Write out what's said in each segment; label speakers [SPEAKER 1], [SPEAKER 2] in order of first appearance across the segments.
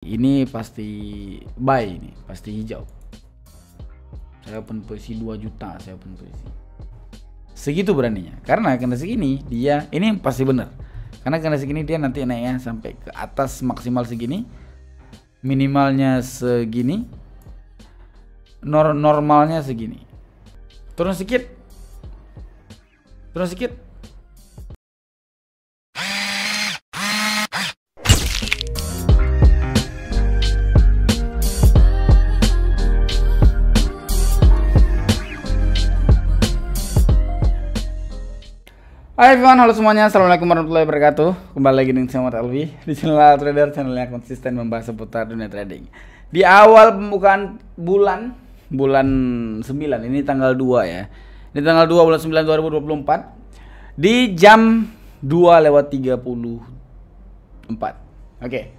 [SPEAKER 1] Ini pasti buy, ini pasti hijau. Saya open posisi 2 juta, saya open posisi. Segitu beraninya. Karena candlestick ini dia ini pasti benar. Karena candlestick ini dia nanti naiknya sampai ke atas maksimal segini. Minimalnya segini. Normalnya segini. Turun sedikit. Turun sedikit. Hai everyone, halo semuanya, assalamualaikum warahmatullahi wabarakatuh. Kembali lagi dengan saya Muhammad Alwi di channel Trader, channel yang konsisten membahas seputar dunia trading. Di awal pembukaan bulan 9, ini tanggal 2 ya. Ini tanggal 2 bulan 9 2024 di jam 2:34. Oke.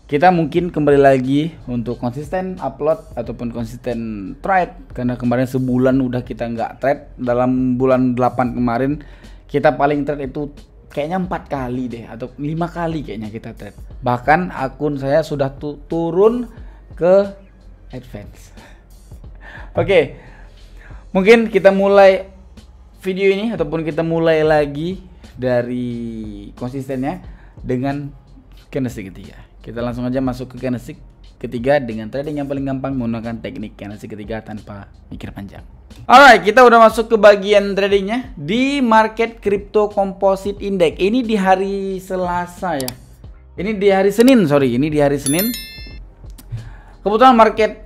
[SPEAKER 1] Kita mungkin kembali lagi untuk konsisten upload ataupun konsisten trade, karena kemarin sebulan udah kita nggak trade. Dalam bulan 8 kemarin kita paling trade itu kayaknya 4 kali deh, atau 5 kali kayaknya kita trade. Bahkan akun saya sudah turun ke advance. Oke, mungkin kita mulai video ini ataupun kita mulai lagi dari konsistennya dengan candlestick ketiga. Kita langsung aja masuk ke candlestick ketiga dengan trading yang paling gampang menggunakan teknik candlestick ketiga tanpa mikir panjang. Alright, kita udah masuk ke bagian tradingnya di market crypto composite index. Ini di hari Selasa ya. Ini di hari Senin, sorry. Ini di hari Senin. Kebetulan market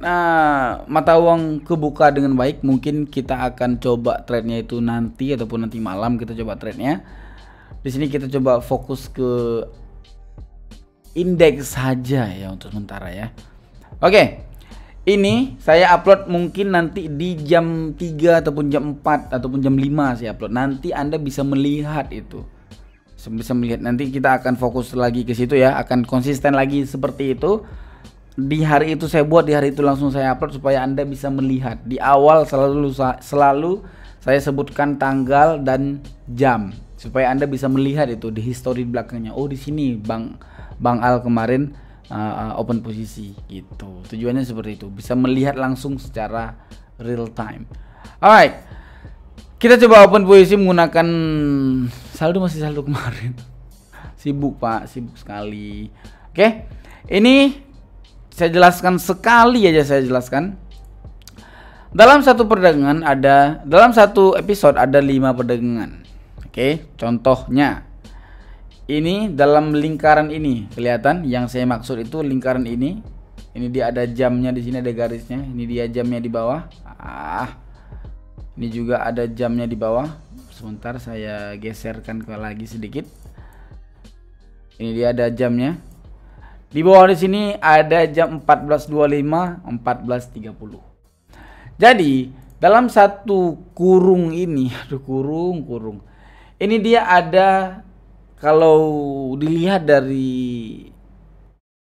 [SPEAKER 1] mata uang kebuka dengan baik. Mungkin kita akan coba trade-nya itu nanti ataupun nanti malam kita coba trade-nya. Di sini kita coba fokus ke indeks saja ya untuk sementara ya. Oke. Ini saya upload mungkin nanti di jam 3 ataupun jam 4 ataupun jam 5 saya upload. Nanti Anda bisa melihat itu. Bisa melihat, nanti kita akan fokus lagi ke situ ya, akan konsisten lagi seperti itu. Di hari itu saya buat, di hari itu langsung saya upload supaya Anda bisa melihat. Di awal selalu saya sebutkan tanggal dan jam supaya Anda bisa melihat itu di history belakangnya. Oh, di sini Bang Al kemarin open posisi gitu. Tujuannya seperti itu, bisa melihat langsung secara real time. Alright, kita coba open posisi menggunakan saldo, masih saldo kemarin. Sibuk pak, sibuk sekali. Oke, ini saya jelaskan sekali aja, saya jelaskan. Dalam satu perdagangan dalam satu episode ada 5 perdagangan. Oke, contohnya ini dalam lingkaran ini kelihatan, yang saya maksud itu lingkaran ini. Ini dia ada jamnya, di sini ada garisnya. Ini dia jamnya di bawah. Ini juga ada jamnya di bawah. Sebentar saya geserkan ke lagi sedikit. Ini dia ada jamnya. Di bawah di sini ada jam 14.25, 14.30. Jadi dalam satu kurung ini, kurung. Ini dia ada, kalau dilihat dari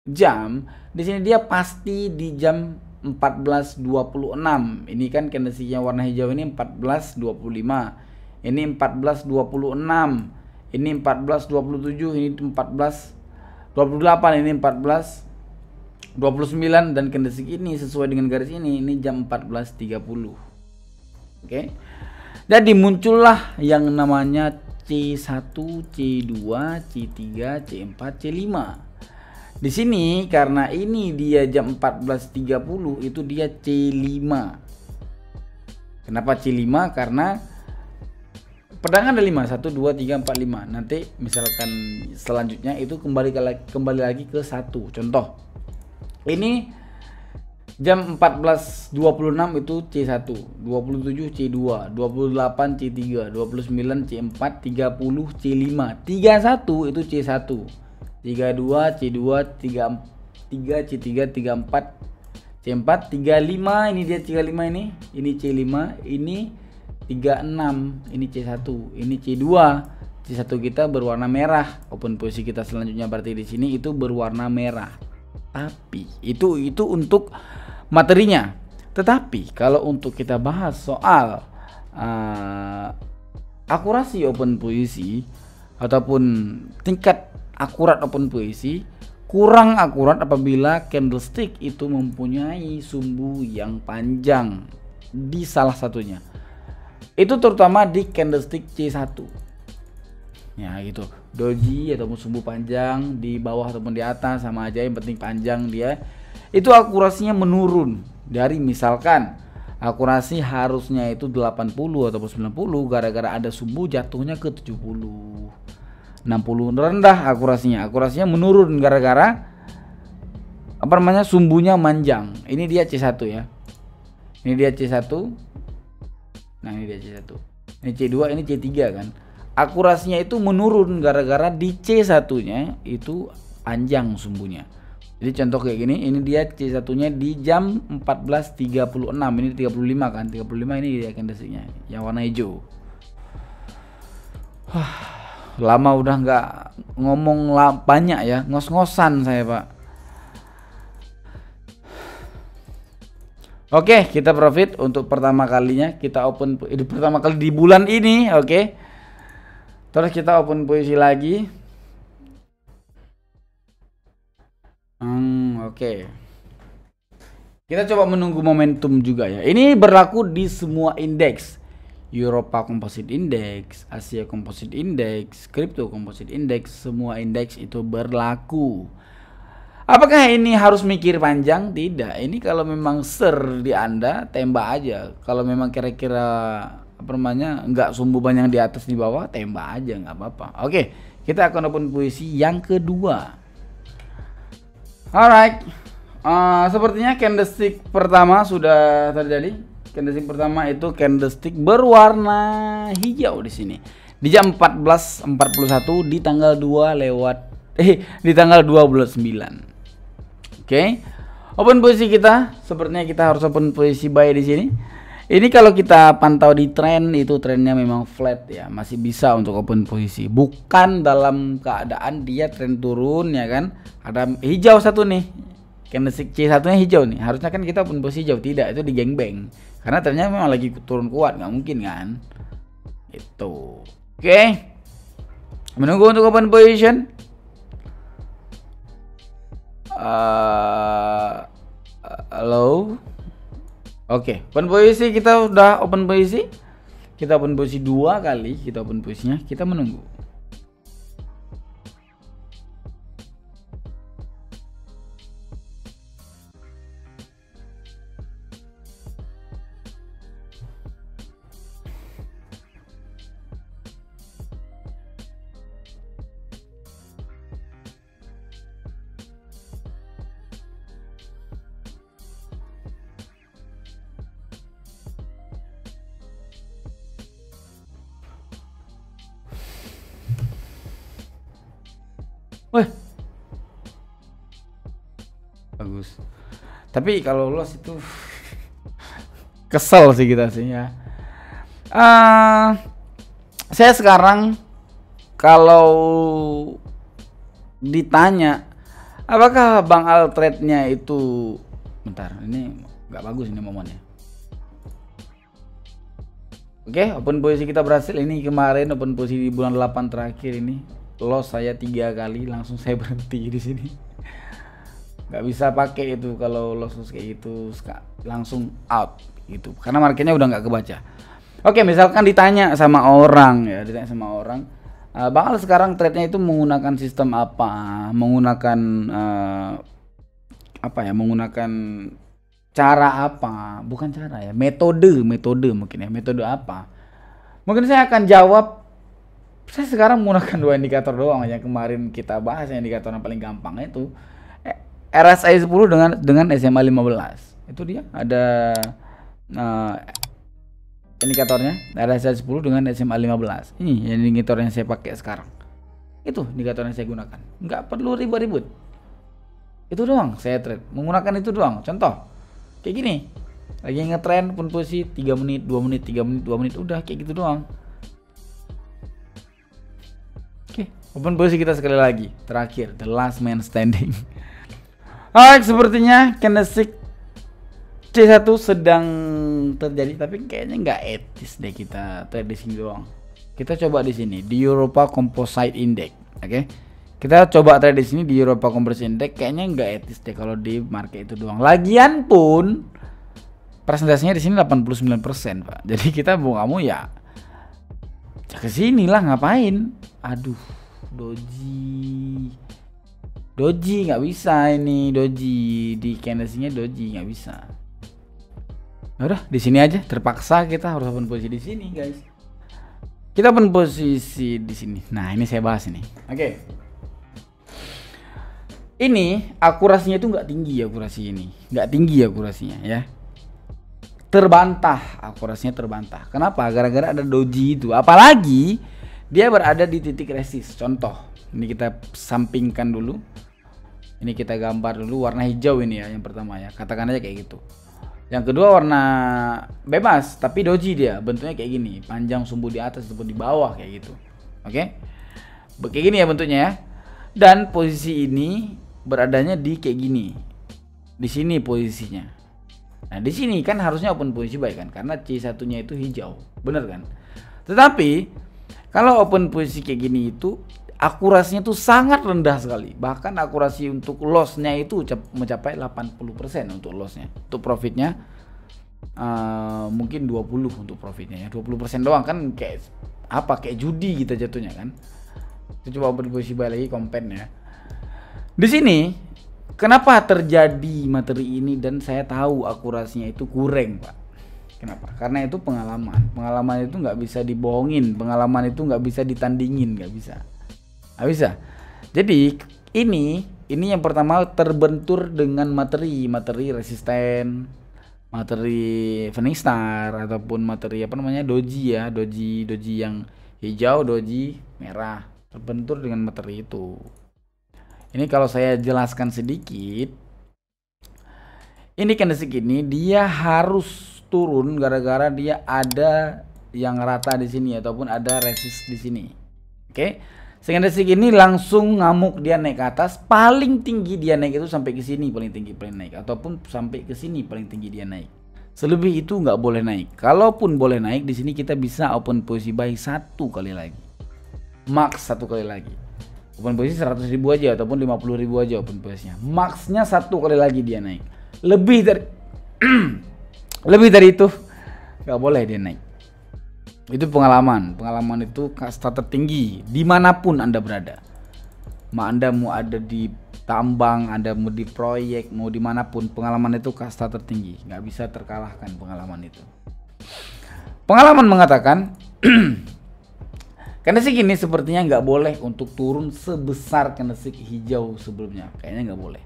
[SPEAKER 1] jam, di sini dia pasti di jam 14.26. Ini kan candlesticknya warna hijau ini 14.25. Ini 14.26. Ini 14.27. Ini 14.28. Ini 14.29 dan candlestick ini sesuai dengan garis ini jam 14.30. Oke. Jadi muncullah yang namanya C1, C2, C3, C4, C5. Di sini karena ini dia jam 14.30 itu dia C5. Kenapa C5? Karena perdagangan ada 5, 1 2 3 4 5. Nanti misalkan selanjutnya itu kembali lagi ke 1. Contoh. Ini jam 14.26 itu C1, 27 C2, 28 C3, 29 C4, 30 C5, 31 itu C1, 32 C2, 33 C3, 34 C4, 35 ini dia 35 ini C5, ini 36 ini C1, ini C2. C1 kita berwarna merah. Open posisi kita selanjutnya berarti di sini itu berwarna merah. Tapi itu untuk materinya. Tetapi kalau untuk kita bahas soal akurasi open posisi ataupun tingkat akurat open posisi, kurang akurat apabila candlestick itu mempunyai sumbu yang panjang di salah satunya. Itu terutama di candlestick C1. Ya gitu. Doji ataupun sumbu panjang di bawah ataupun di atas sama aja, yang penting panjang dia. Itu akurasinya menurun dari misalkan akurasi harusnya itu 80 ataupun 90 gara-gara ada sumbu jatuhnya ke 70. 60 rendah akurasinya menurun gara-gara apa namanya sumbunya manjang. Ini dia C1 ya. Ini dia C1. Nah, ini dia C1. Ini C2, ini C3 kan. Akurasinya itu menurun gara-gara di C1-nya itu panjang sumbunya. Jadi contoh kayak gini, ini dia C1-nya di jam 14.36, ini 35 kan, 35 ini dia candlestick-nya yang warna hijau. Lama udah nggak ngomong banyak ya, ngos-ngosan saya Pak. Oke, kita profit untuk pertama kalinya, kita open pertama kali di bulan ini, oke. Terus kita open posisi lagi. Oke. Kita coba menunggu momentum juga ya. Ini berlaku di semua indeks. Eropa Composite Index, Asia Composite Index, Crypto Composite Index, semua indeks itu berlaku. Apakah ini harus mikir panjang? Tidak. Ini kalau memang di Anda tembak aja. Kalau memang kira-kira apa namanya nggak sumbu banyak di atas di bawah, tembak aja nggak apa-apa. Oke, kita akan open posisi yang kedua. Alright, sepertinya candlestick pertama sudah terjadi. Candlestick pertama itu candlestick berwarna hijau di sini. Di jam 14.41 di tanggal 2 di tanggal 29. Oke. Open posisi kita, sepertinya kita harus open posisi buy di sini. Ini kalau kita pantau di tren itu trennya memang flat ya, masih bisa untuk open posisi. Bukan dalam keadaan dia tren turun ya kan. Ada hijau satu nih. Candlestick C1-nya hijau nih. Harusnya kan kita open posisi hijau, tidak, itu di gengbang. Karena trennya memang lagi turun kuat, nggak mungkin kan. Itu. Oke. Menunggu untuk open position. Halo. Oke, open posisi kita udah open posisi. Kita open posisi 2 kali, kita open posisinya, kita menunggu. Wih, bagus. Tapi kalau lolos itu kesel sih kita sih ya. Saya sekarang kalau ditanya apakah Bang Al trade-nya itu, bentar, ini nggak bagus ini momennya. Oke, open posisi kita berhasil. Ini kemarin open posisi di bulan 8 terakhir ini. Loss saya 3 kali, langsung saya berhenti di sini. Nggak bisa pakai itu kalau loss kayak gitu, langsung out gitu. Karena marketnya udah nggak kebaca. Oke, misalkan ditanya sama orang ya, Bang Al sekarang trade-nya itu menggunakan sistem apa? Menggunakan menggunakan cara apa? Bukan cara ya, metode mungkin ya, metode apa? Mungkin saya akan jawab, saya sekarang menggunakan 2 indikator doang. Yang kemarin kita bahas yang indikator yang paling gampang itu RSI 10 dengan SMA 15. Itu dia ada indikatornya RSI 10 dengan SMA 15. Ini yang indikator yang saya pakai sekarang. Itu indikator yang saya gunakan. Nggak perlu ribut-ribut. Itu doang saya trade. Menggunakan itu doang. Contoh kayak gini. Lagi ngetrend pun posisi 3 menit, 2 menit, 3 menit, 2 menit, udah kayak gitu doang. Open posisi kita sekali lagi, terakhir, the last man standing. Alright, sepertinya candlestick C1 sedang terjadi, tapi kayaknya nggak etis deh kita trade di sini doang. Kita coba di sini, di Eropa Composite Index, oke? Kita coba trade di sini di Europa Conversion Index, kayaknya nggak etis deh kalau di market itu doang. Lagian pun presentasinya di sini 89%, Pak. Jadi kita mau kamu ya ke sini lah, ngapain? Aduh, doji nggak bisa ini, doji di candlesticknya doji nggak bisa. Udah di sini aja, terpaksa kita harus open posisi di sini, guys. Kita open posisi di sini. Nah, ini saya bahas ini. Oke. Ini akurasinya itu nggak tinggi, nggak tinggi akurasinya ya. Terbantah, akurasinya terbantah. Kenapa? Gara-gara ada doji itu. Apalagi dia berada di titik resist. Contoh, ini kita sampingkan dulu. Ini kita gambar dulu warna hijau ini ya, yang pertama ya. Katakan aja kayak gitu. Yang kedua warna bebas, tapi doji dia. Bentuknya kayak gini, panjang sumbu di atas ataupun di bawah kayak gitu. Oke? Kayak gini ya bentuknya ya. Dan posisi ini beradanya di kayak gini. Di sini posisinya. Nah, di sini kan harusnya open posisi buy kan, karena C1-nya itu hijau. Bener kan? Tetapi kalau open posisi kayak gini itu akurasinya tuh sangat rendah sekali. Bahkan akurasi untuk loss-nya itu mencapai 80% untuk loss-nya. Untuk profitnya mungkin 20 untuk profitnya ya. 20% doang kan, kayak apa, kayak judi gitu jatuhnya kan. Kita coba open posisi buy lagi kompen ya. Di sini kenapa terjadi materi ini dan saya tahu akurasinya itu kurang, Pak. Kenapa? Karena itu pengalaman. Pengalaman itu nggak bisa dibohongin. Pengalaman itu nggak bisa ditandingin, nggak bisa. Nggak bisa. Jadi ini yang pertama terbentur dengan materi resisten, materi Phoenix Star ataupun materi apa namanya doji ya, doji yang hijau, doji merah, terbentur dengan materi itu. Ini kalau saya jelaskan sedikit, ini candlestick ini dia harus turun gara-gara dia ada yang rata di sini ataupun ada resist di sini. Oke, candlestick ini langsung ngamuk, dia naik ke atas, paling tinggi dia naik itu sampai ke sini paling tinggi naik, ataupun sampai ke sini paling tinggi dia naik. Selebih itu nggak boleh naik. Kalaupun boleh naik, di sini kita bisa open posisi buy satu kali lagi, max satu kali lagi. Open posisi 100.000 aja ataupun 50.000 aja open posisinya. Maxnya satu kali lagi dia naik. Lebih dari lebih dari itu nggak boleh dia naik. Itu pengalaman itu kasta tertinggi dimanapun Anda berada. Anda mau ada di tambang, Anda mau di proyek, mau dimanapun, pengalaman itu kasta tertinggi, nggak bisa terkalahkan pengalaman itu. Pengalaman mengatakan candlestick ini sepertinya nggak boleh untuk turun sebesar candlestick hijau sebelumnya. Kayaknya nggak boleh.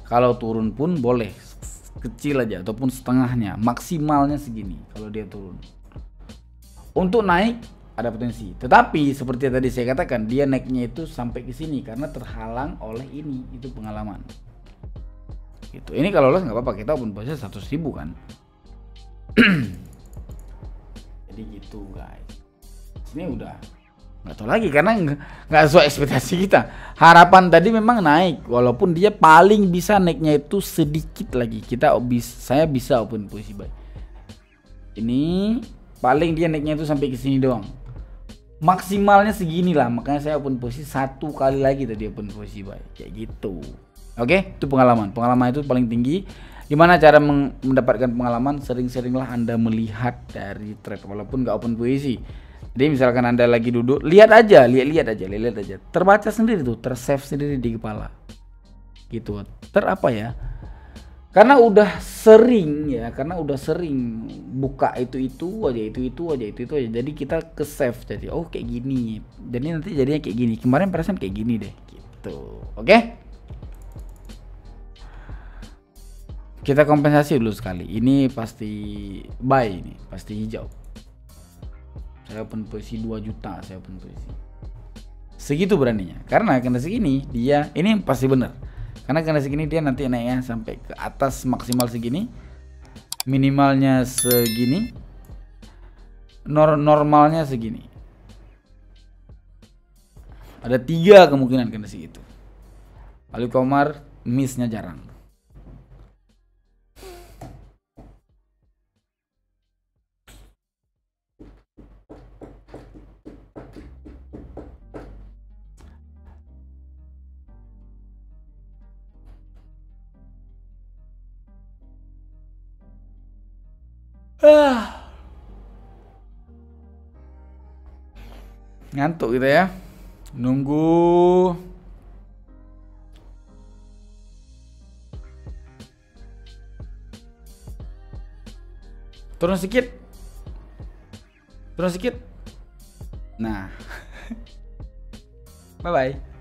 [SPEAKER 1] Kalau turun pun boleh kecil aja ataupun setengahnya. Maksimalnya segini kalau dia turun. Untuk naik ada potensi. Tetapi seperti yang tadi saya katakan, dia naiknya itu sampai ke sini karena terhalang oleh ini. Itu pengalaman. Gitu. Ini kalau loss nggak apa-apa, kita open posisi 100.000 kan. Jadi gitu guys. Ini udah nggak tahu lagi karena nggak sesuai ekspektasi kita. Harapan tadi memang naik, walaupun dia paling bisa naiknya itu sedikit lagi. Saya bisa open posisi buy. Ini paling dia naiknya itu sampai ke sini doang. Maksimalnya segini lah, makanya saya open posisi satu kali lagi tadi open posisi buy kayak gitu. Oke, itu pengalaman. Pengalaman itu paling tinggi. Gimana cara mendapatkan pengalaman? Sering-seringlah Anda melihat dari trade walaupun nggak open posisi. Jadi misalkan Anda lagi duduk, lihat aja. Terbaca sendiri tuh, tersave sendiri di kepala. Gitu. Apa ya? Karena udah sering buka itu aja. Jadi kita ke save jadi oh kayak gini. Jadi nanti jadinya kayak gini. Kemarin perasaan kayak gini deh gitu. Oke? Kita kompensasi dulu sekali. Ini pasti buy, ini pasti hijau. Saya open posisi 2 juta, saya open posisi. Segitu beraninya. Karena candlestick ini dia ini pasti benar. Karena candlestick ini dia nanti naiknya sampai ke atas maksimal segini. Minimalnya segini. Normalnya segini. Ada 3 kemungkinan candlestick itu. Ali Komar miss-nya jarang. Ah, ngantuk gitu ya. Nunggu. Turun sedikit. Turun sedikit. Nah. Bye bye.